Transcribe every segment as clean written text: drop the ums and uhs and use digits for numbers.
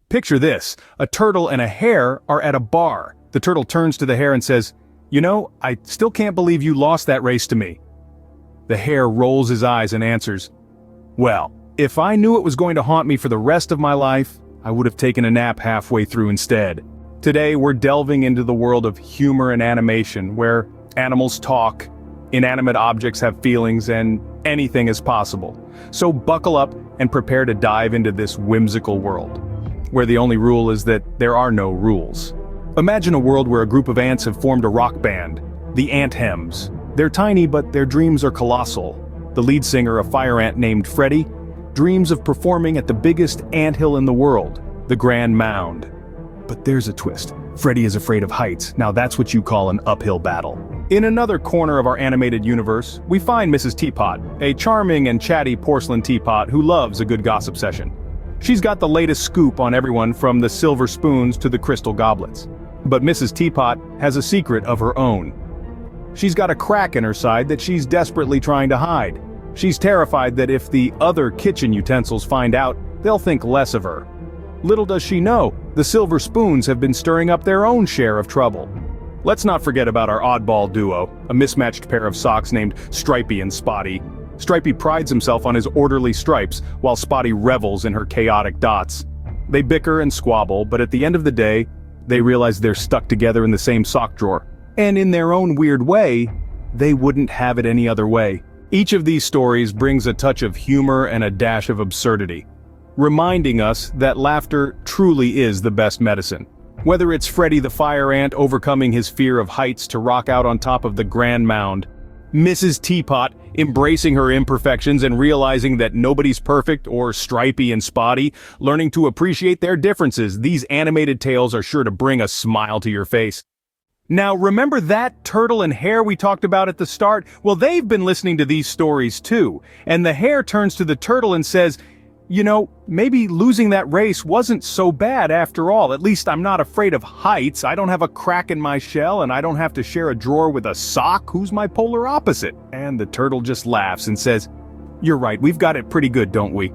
Picture this, a turtle and a hare are at a bar. The turtle turns to the hare and says, "You know, I still can't believe you lost that race to me." The hare rolls his eyes and answers, "Well, if I knew it was going to haunt me for the rest of my life, I would have taken a nap halfway through instead." Today we're delving into the world of humor and animation, where animals talk, inanimate objects have feelings, and anything is possible. So buckle up and prepare to dive into this whimsical world, where the only rule is that there are no rules. Imagine a world where a group of ants have formed a rock band, the Ant Hems. They're tiny, but their dreams are colossal. The lead singer, a fire ant named Freddie, dreams of performing at the biggest anthill in the world, the Grand Mound. But there's a twist. Freddie is afraid of heights. Now that's what you call an uphill battle. In another corner of our animated universe, we find Mrs. Teapot, a charming and chatty porcelain teapot who loves a good gossip session. She's got the latest scoop on everyone from the silver spoons to the crystal goblets. But Mrs. Teapot has a secret of her own. She's got a crack in her side that she's desperately trying to hide. She's terrified that if the other kitchen utensils find out, they'll think less of her. Little does she know, the silver spoons have been stirring up their own share of trouble. Let's not forget about our oddball duo, a mismatched pair of socks named Stripey and Spotty. Stripey prides himself on his orderly stripes, while Spotty revels in her chaotic dots. They bicker and squabble, but at the end of the day, they realize they're stuck together in the same sock drawer. And in their own weird way, they wouldn't have it any other way. Each of these stories brings a touch of humor and a dash of absurdity, reminding us that laughter truly is the best medicine. Whether it's Freddie the fire ant overcoming his fear of heights to rock out on top of the Grand Mound, Mrs. Teapot embracing her imperfections and realizing that nobody's perfect, or Stripey and Spotty learning to appreciate their differences, these animated tales are sure to bring a smile to your face. Now remember that turtle and hare we talked about at the start? Well, they've been listening to these stories too, and the hare turns to the turtle and says, "You know, maybe losing that race wasn't so bad after all. At least I'm not afraid of heights, I don't have a crack in my shell, and I don't have to share a drawer with a sock who's my polar opposite." And the turtle just laughs and says, "You're right, we've got it pretty good, don't we?"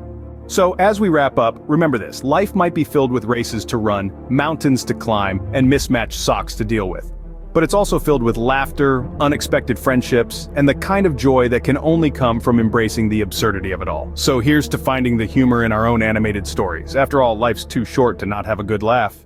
So as we wrap up, remember this, life might be filled with races to run, mountains to climb, and mismatched socks to deal with. But it's also filled with laughter, unexpected friendships, and the kind of joy that can only come from embracing the absurdity of it all. So here's to finding the humor in our own animated stories. After all, life's too short to not have a good laugh.